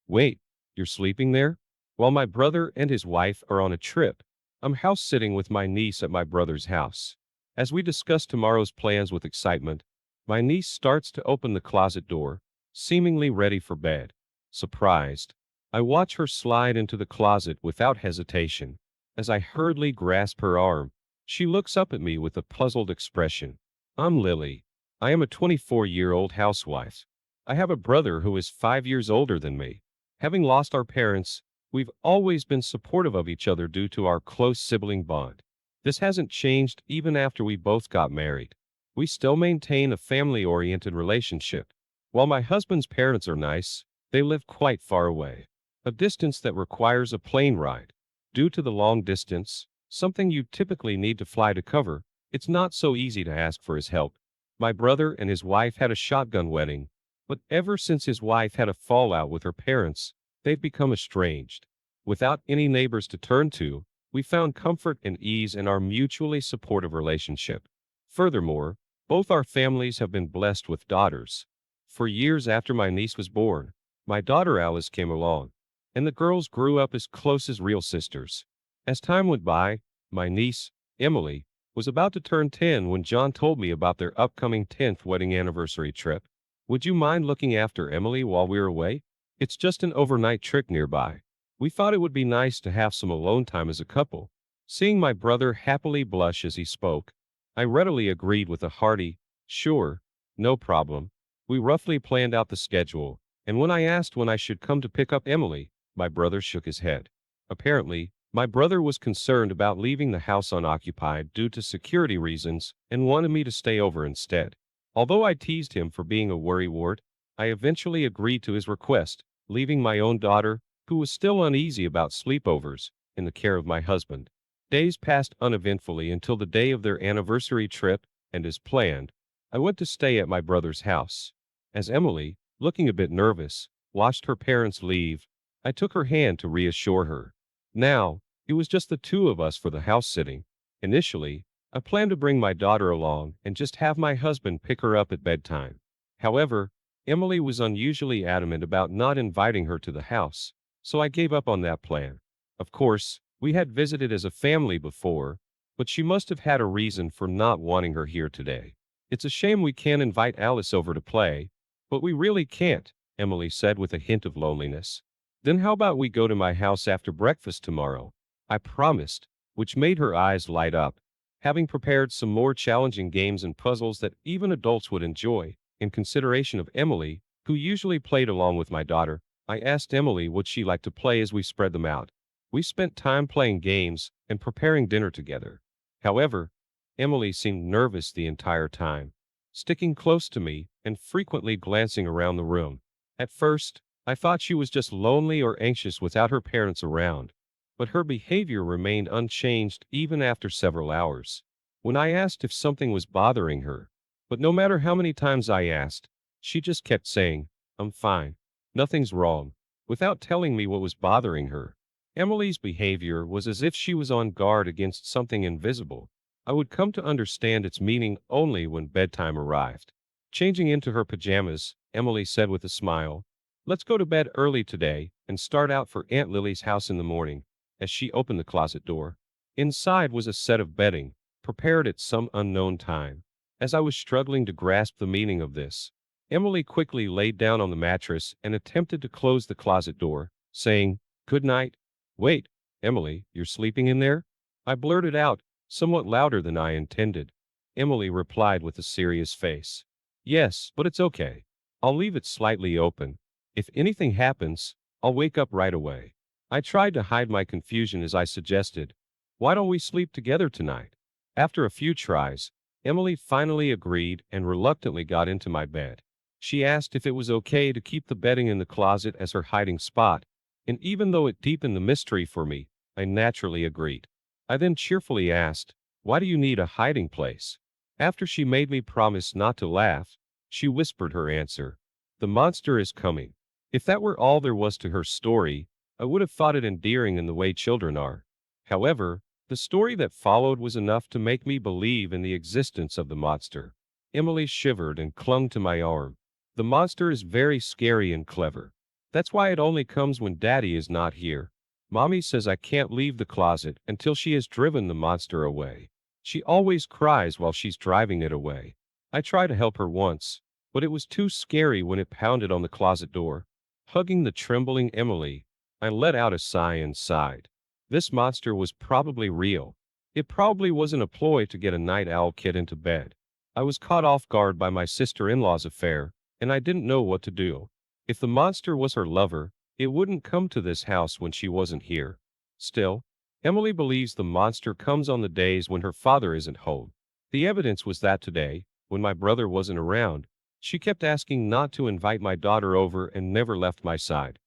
Wait, you're sleeping there? While my brother and his wife are on a trip, I'm house sitting with my niece at my brother's house. As we discuss tomorrow's plans with excitement, my niece starts to open the closet door, seemingly ready for bed. Surprised, I watch her slide into the closet without hesitation. As I hurriedly grasp her arm, she looks up at me with a puzzled expression. I'm Lily. I am a 24-year-old housewife. I have a brother who is 5 years older than me. Having lost our parents, we've always been supportive of each other due to our close sibling bond. This hasn't changed even after we both got married. We still maintain a family-oriented relationship. While my husband's parents are nice, they live quite far away, a distance that requires a plane ride. Due to the long distance, something you typically need to fly to cover, it's not so easy to ask for his help. My brother and his wife had a shotgun wedding, but ever since his wife had a fallout with her parents, they've become estranged. Without any neighbors to turn to, we found comfort and ease in our mutually supportive relationship. Furthermore, both our families have been blessed with daughters. For years after my niece was born, my daughter Alice came along, and the girls grew up as close as real sisters. As time went by, my niece, Emily, was about to turn 10 when John told me about their upcoming 10th wedding anniversary trip. Would you mind looking after Emily while we're away? It's just an overnight trip nearby. We thought it would be nice to have some alone time as a couple. Seeing my brother happily blush as he spoke, I readily agreed with a hearty, sure, no problem. We roughly planned out the schedule, and when I asked when I should come to pick up Emily, my brother shook his head. Apparently, my brother was concerned about leaving the house unoccupied due to security reasons and wanted me to stay over instead. Although I teased him for being a worrywart, I eventually agreed to his request, leaving my own daughter, who was still uneasy about sleepovers, in the care of my husband. Days passed uneventfully until the day of their anniversary trip, and as planned, I went to stay at my brother's house. As Emily, looking a bit nervous, watched her parents leave, I took her hand to reassure her. Now, it was just the two of us for the house sitting. Initially, I planned to bring my daughter along and just have my husband pick her up at bedtime. However, Emily was unusually adamant about not inviting her to the house, so I gave up on that plan. Of course, we had visited as a family before, but she must have had a reason for not wanting her here today. It's a shame we can't invite Alice over to play, but we really can't, Emily said with a hint of loneliness. Then how about we go to my house after breakfast tomorrow? I promised, which made her eyes light up. Having prepared some more challenging games and puzzles that even adults would enjoy, in consideration of Emily, who usually played along with my daughter, I asked Emily what she liked to play as we spread them out. We spent time playing games and preparing dinner together. However, Emily seemed nervous the entire time, sticking close to me and frequently glancing around the room. At first, I thought she was just lonely or anxious without her parents around, but her behavior remained unchanged even after several hours. When I asked if something was bothering her, but no matter how many times I asked, she just kept saying, "I'm fine. Nothing's wrong," without telling me what was bothering her. Emily's behavior was as if she was on guard against something invisible. I would come to understand its meaning only when bedtime arrived. Changing into her pajamas, Emily said with a smile, "Let's go to bed early today and start out for Aunt Lily's house in the morning," as she opened the closet door. Inside was a set of bedding, prepared at some unknown time. As I was struggling to grasp the meaning of this, Emily quickly laid down on the mattress and attempted to close the closet door, saying, "Good night." "Wait, Emily, you're sleeping in there?" I blurted out, somewhat louder than I intended. Emily replied with a serious face. "Yes, but it's okay. I'll leave it slightly open. If anything happens, I'll wake up right away." I tried to hide my confusion as I suggested, "Why don't we sleep together tonight?" After a few tries, Emily finally agreed and reluctantly got into my bed. She asked if it was okay to keep the bedding in the closet as her hiding spot, and even though it deepened the mystery for me, I naturally agreed. I then cheerfully asked, "Why do you need a hiding place?" After she made me promise not to laugh, she whispered her answer. "The monster is coming." If that were all there was to her story, I would have thought it endearing in the way children are. However, the story that followed was enough to make me believe in the existence of the monster. Emily shivered and clung to my arm. "The monster is very scary and clever. That's why it only comes when Daddy is not here. Mommy says I can't leave the closet until she has driven the monster away. She always cries while she's driving it away. I tried to help her once, but it was too scary when it pounded on the closet door. Hugging the trembling Emily, I let out a sigh and sighed. This monster was probably real. It probably wasn't a ploy to get a night owl kid into bed. I was caught off guard by my sister-in-law's affair, and I didn't know what to do. If the monster was her lover, it wouldn't come to this house when she wasn't here. Still, Emily believes the monster comes on the days when her father isn't home. The evidence was that today, when my brother wasn't around, she kept asking not to invite my daughter over and never left my side.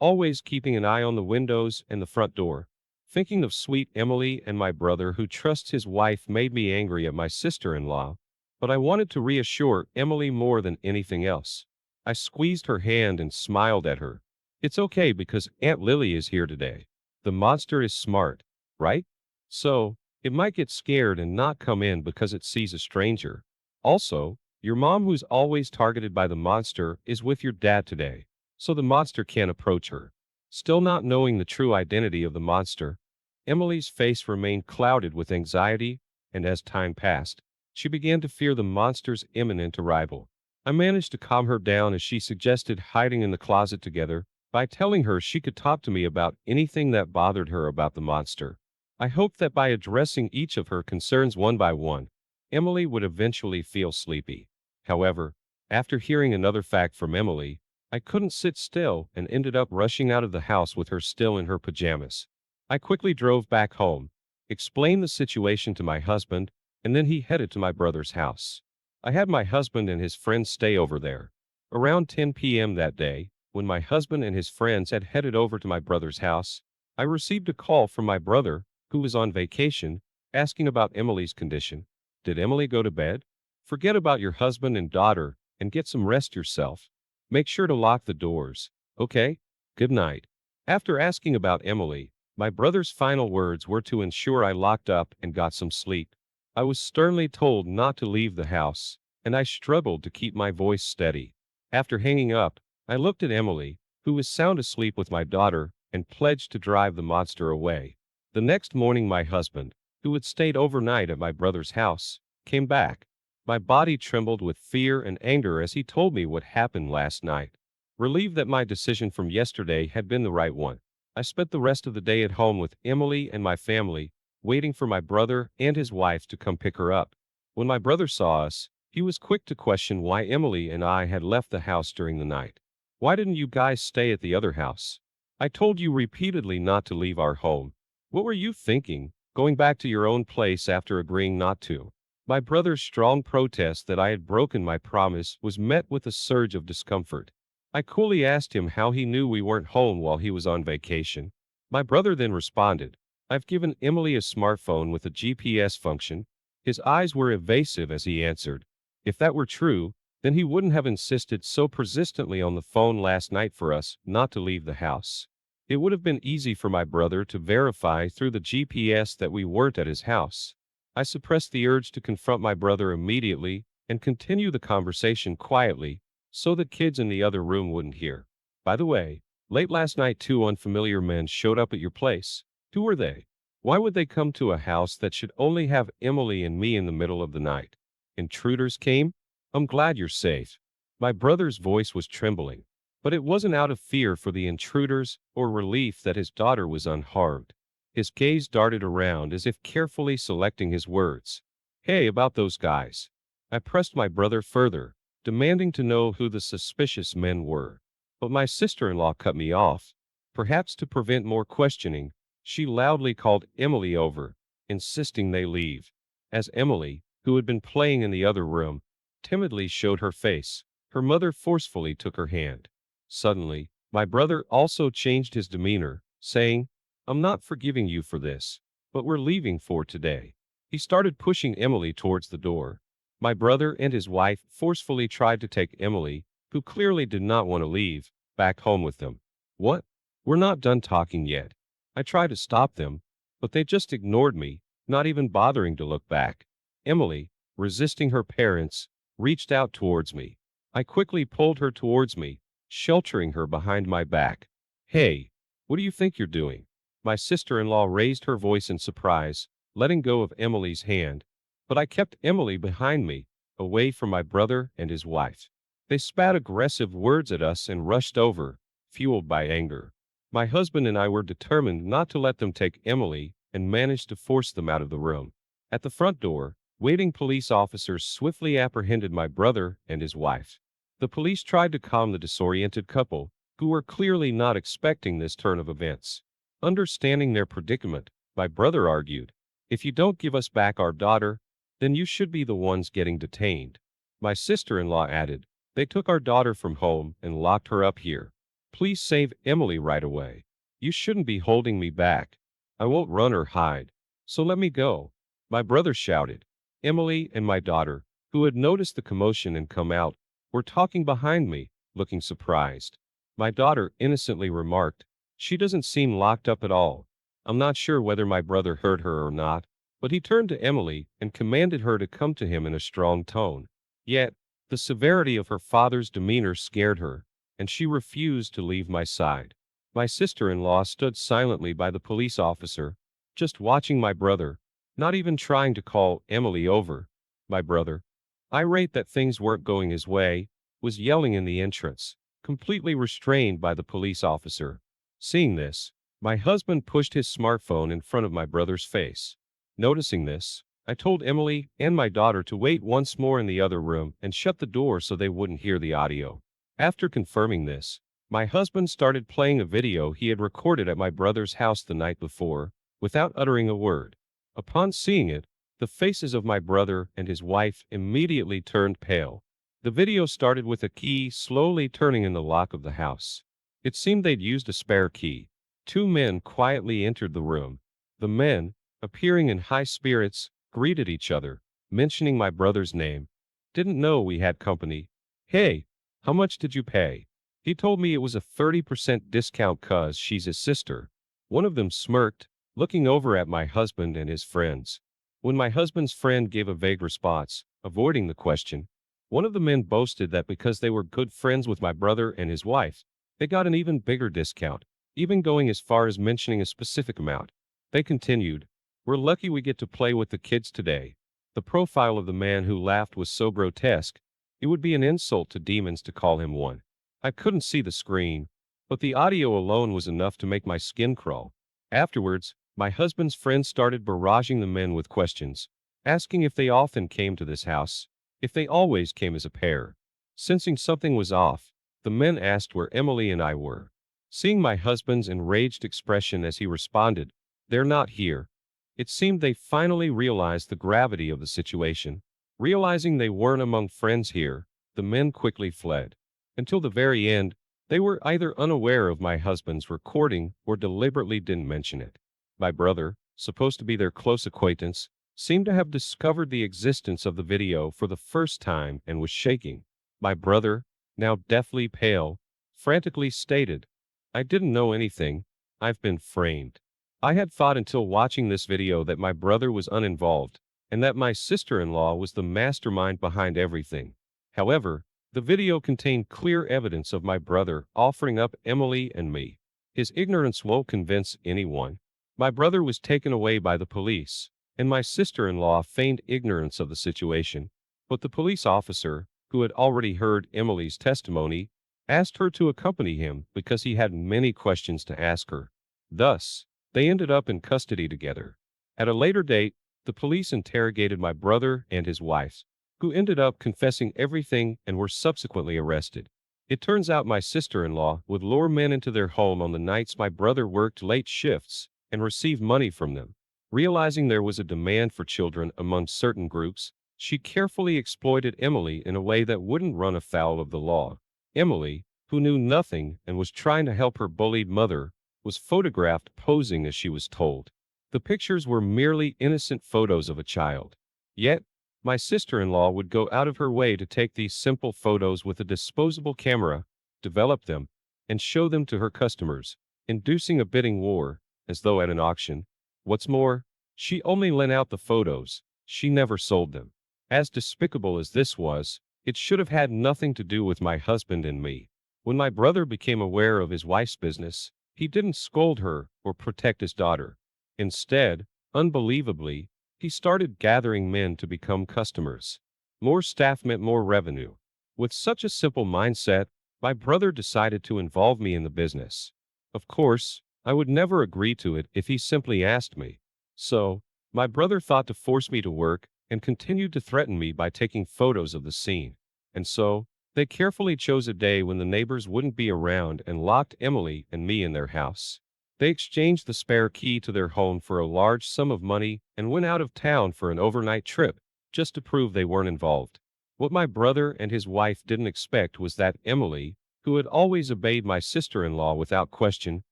Always keeping an eye on the windows and the front door. Thinking of sweet Emily and my brother who trusts his wife made me angry at my sister-in-law, but I wanted to reassure Emily more than anything else. I squeezed her hand and smiled at her. It's okay because Aunt Lily is here today. The monster is smart, right? So, it might get scared and not come in because it sees a stranger. Also, your mom, who's always targeted by the monster, is with your dad today, so the monster can't approach her. Still not knowing the true identity of the monster, Emily's face remained clouded with anxiety, and as time passed, she began to fear the monster's imminent arrival. I managed to calm her down as she suggested hiding in the closet together by telling her she could talk to me about anything that bothered her about the monster. I hoped that by addressing each of her concerns one by one, Emily would eventually feel sleepy. However, after hearing another fact from Emily, I couldn't sit still and ended up rushing out of the house with her still in her pajamas. I quickly drove back home, explained the situation to my husband, and then he headed to my brother's house. I had my husband and his friends stay over there. Around 10 p.m. that day, when my husband and his friends had headed over to my brother's house, I received a call from my brother, who was on vacation, asking about Emily's condition. Did Emily go to bed? Forget about your husband and daughter and get some rest yourself. Make sure to lock the doors. Okay? Good night. After asking about Emily, my brother's final words were to ensure I locked up and got some sleep. I was sternly told not to leave the house, and I struggled to keep my voice steady. After hanging up, I looked at Emily, who was sound asleep with my daughter, and pledged to drive the monster away. The next morning my husband, who had stayed overnight at my brother's house, came back. My body trembled with fear and anger as he told me what happened last night. Relieved that my decision from yesterday had been the right one, I spent the rest of the day at home with Emily and my family, waiting for my brother and his wife to come pick her up. When my brother saw us, he was quick to question why Emily and I had left the house during the night. Why didn't you guys stay at the other house? I told you repeatedly not to leave our home. What were you thinking, going back to your own place after agreeing not to? My brother's strong protest that I had broken my promise was met with a surge of discomfort. I coolly asked him how he knew we weren't home while he was on vacation. My brother then responded, I've given Emily a smartphone with a GPS function. His eyes were evasive as he answered, if that were true, then he wouldn't have insisted so persistently on the phone last night for us not to leave the house. It would have been easy for my brother to verify through the GPS that we weren't at his house. I suppressed the urge to confront my brother immediately and continue the conversation quietly so the kids in the other room wouldn't hear. By the way, late last night 2 unfamiliar men showed up at your place. Who were they? Why would they come to a house that should only have Emily and me in the middle of the night? Intruders came? I'm glad you're safe. My brother's voice was trembling, but it wasn't out of fear for the intruders or relief that his daughter was unharmed. His gaze darted around as if carefully selecting his words. Hey, about those guys. I pressed my brother further, demanding to know who the suspicious men were. But my sister-in-law cut me off. Perhaps to prevent more questioning, she loudly called Emily over, insisting they leave. As Emily, who had been playing in the other room, timidly showed her face, her mother forcefully took her hand. Suddenly, my brother also changed his demeanor, saying, I'm not forgiving you for this, but we're leaving for today. He started pushing Emily towards the door. My brother and his wife forcefully tried to take Emily, who clearly did not want to leave, back home with them. What? We're not done talking yet. I tried to stop them, but they just ignored me, not even bothering to look back. Emily, resisting her parents, reached out towards me. I quickly pulled her towards me, sheltering her behind my back. Hey, what do you think you're doing? My sister-in-law raised her voice in surprise, letting go of Emily's hand, but I kept Emily behind me, away from my brother and his wife. They spat aggressive words at us and rushed over, fueled by anger. My husband and I were determined not to let them take Emily and managed to force them out of the room. At the front door, waiting police officers swiftly apprehended my brother and his wife. The police tried to calm the disoriented couple, who were clearly not expecting this turn of events. Understanding their predicament, my brother argued, "If you don't give us back our daughter, then you should be the ones getting detained." My sister-in-law added, "They took our daughter from home and locked her up here. Please save Emily right away. You shouldn't be holding me back. I won't run or hide. So let me go." My brother shouted. Emily and my daughter, who had noticed the commotion and come out, were talking behind me, looking surprised. My daughter innocently remarked, "She doesn't seem locked up at all." I'm not sure whether my brother heard her or not, but he turned to Emily and commanded her to come to him in a strong tone. Yet, the severity of her father's demeanor scared her, and she refused to leave my side. My sister-in-law stood silently by the police officer, just watching my brother, not even trying to call Emily over. My brother, irate that things weren't going his way, was yelling in the entrance, completely restrained by the police officer. Seeing this, my husband pushed his smartphone in front of my brother's face. Noticing this, I told Emily and my daughter to wait once more in the other room and shut the door so they wouldn't hear the audio. After confirming this, my husband started playing a video he had recorded at my brother's house the night before, without uttering a word. Upon seeing it, the faces of my brother and his wife immediately turned pale. The video started with a key slowly turning in the lock of the house. It seemed they'd used a spare key. Two men quietly entered the room. The men, appearing in high spirits, greeted each other, mentioning my brother's name. "Didn't know we had company. Hey, how much did you pay?" He told me it was a 30% discount 'cause she's his sister. One of them smirked, looking over at my husband and his friends. When my husband's friend gave a vague response, avoiding the question, one of the men boasted that because they were good friends with my brother and his wife, they got an even bigger discount, even going as far as mentioning a specific amount. They continued, "We're lucky we get to play with the kids today." The profile of the man who laughed was so grotesque, it would be an insult to demons to call him one. I couldn't see the screen, but the audio alone was enough to make my skin crawl. Afterwards, my husband's friends started barraging the men with questions, asking if they often came to this house, if they always came as a pair. Sensing something was off, the men asked where Emily and I were. Seeing my husband's enraged expression as he responded, "They're not here," it seemed they finally realized the gravity of the situation. Realizing they weren't among friends here, the men quickly fled. Until the very end, they were either unaware of my husband's recording or deliberately didn't mention it. My brother, supposed to be their close acquaintance, seemed to have discovered the existence of the video for the first time and was shaking. My brother, now deathly pale, frantically stated, "I didn't know anything. I've been framed." I had thought until watching this video that my brother was uninvolved, and that my sister-in-law was the mastermind behind everything. However, the video contained clear evidence of my brother offering up Emily and me. His ignorance won't convince anyone. My brother was taken away by the police, and my sister-in-law feigned ignorance of the situation. But the police officer, who had already heard Emily's testimony, asked her to accompany him because he had many questions to ask her. Thus, they ended up in custody together. At a later date, the police interrogated my brother and his wife, who ended up confessing everything and were subsequently arrested. It turns out my sister-in-law would lure men into their home on the nights my brother worked late shifts and receive money from them. Realizing there was a demand for children among certain groups, she carefully exploited Emily in a way that wouldn't run afoul of the law. Emily, who knew nothing and was trying to help her bullied mother, was photographed posing as she was told. The pictures were merely innocent photos of a child. Yet, my sister-in-law would go out of her way to take these simple photos with a disposable camera, develop them, and show them to her customers, inducing a bidding war, as though at an auction. What's more, she only lent out the photos, she never sold them. As despicable as this was, it should have had nothing to do with my husband and me. When my brother became aware of his wife's business, he didn't scold her or protect his daughter. Instead, unbelievably, he started gathering men to become customers. More staff meant more revenue. With such a simple mindset, my brother decided to involve me in the business. Of course, I would never agree to it if he simply asked me. So, my brother thought to force me to work and continued to threaten me by taking photos of the scene. And so, they carefully chose a day when the neighbors wouldn't be around and locked Emily and me in their house. They exchanged the spare key to their home for a large sum of money and went out of town for an overnight trip, just to prove they weren't involved. What my brother and his wife didn't expect was that Emily, who had always obeyed my sister-in-law without question,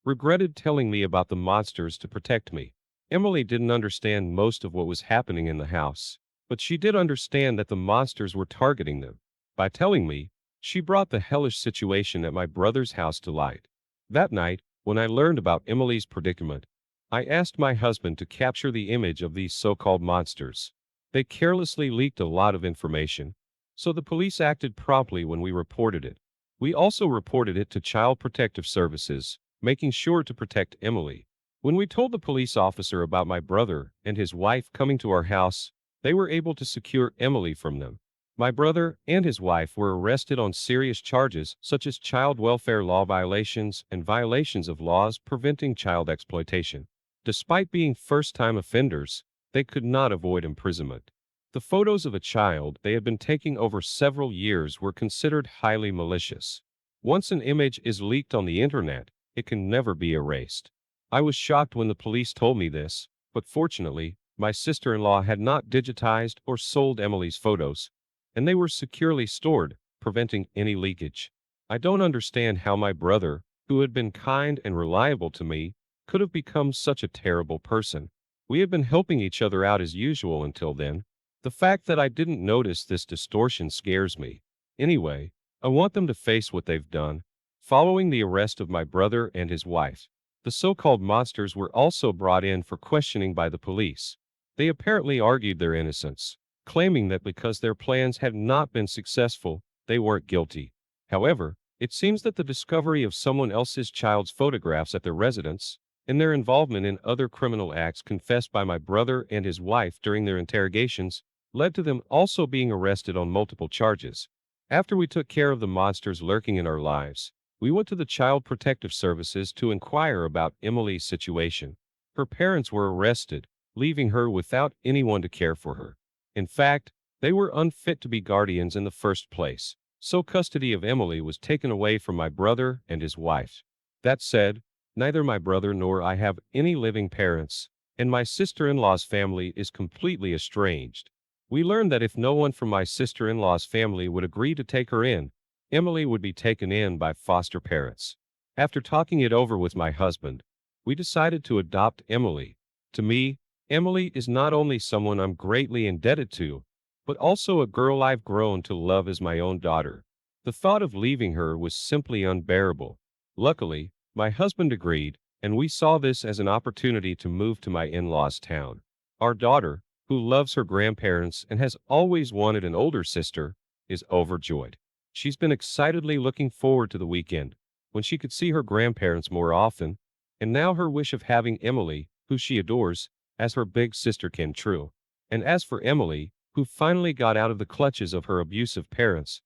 regretted telling me about the monsters to protect me. Emily didn't understand most of what was happening in the house, but she did understand that the monsters were targeting them. By telling me, she brought the hellish situation at my brother's house to light. That night, when I learned about Emily's predicament, I asked my husband to capture the image of these so-called monsters. They carelessly leaked a lot of information, so the police acted promptly when we reported it. We also reported it to Child Protective Services, making sure to protect Emily. When we told the police officer about my brother and his wife coming to our house, they were able to secure Emily from them. My brother and his wife were arrested on serious charges such as child welfare law violations and violations of laws preventing child exploitation. Despite being first-time offenders, they could not avoid imprisonment. The photos of a child they had been taking over several years were considered highly malicious. Once an image is leaked on the internet, it can never be erased. I was shocked when the police told me this, but fortunately, my sister-in-law had not digitized or sold Emily's photos, and they were securely stored, preventing any leakage. I don't understand how my brother, who had been kind and reliable to me, could have become such a terrible person. We had been helping each other out as usual until then. The fact that I didn't notice this distortion scares me. Anyway, I want them to face what they've done. Following the arrest of my brother and his wife, the so-called monsters were also brought in for questioning by the police. They apparently argued their innocence, claiming that because their plans had not been successful, they weren't guilty. However, it seems that the discovery of someone else's child's photographs at their residence and their involvement in other criminal acts confessed by my brother and his wife during their interrogations led to them also being arrested on multiple charges. After we took care of the monsters lurking in our lives, we went to the Child Protective Services to inquire about Emily's situation. Her parents were arrested, leaving her without anyone to care for her. In fact, they were unfit to be guardians in the first place, so custody of Emily was taken away from my brother and his wife. That said, neither my brother nor I have any living parents, and my sister-in-law's family is completely estranged. We learned that if no one from my sister-in-law's family would agree to take her in, Emily would be taken in by foster parents. After talking it over with my husband, we decided to adopt Emily. To me, Emily is not only someone I'm greatly indebted to, but also a girl I've grown to love as my own daughter. The thought of leaving her was simply unbearable. Luckily, my husband agreed, and we saw this as an opportunity to move to my in-laws' town. Our daughter, who loves her grandparents and has always wanted an older sister, is overjoyed. She's been excitedly looking forward to the weekend, when she could see her grandparents more often, and now her wish of having Emily, who she adores, as her big sister came true. And as for Emily, who finally got out of the clutches of her abusive parents,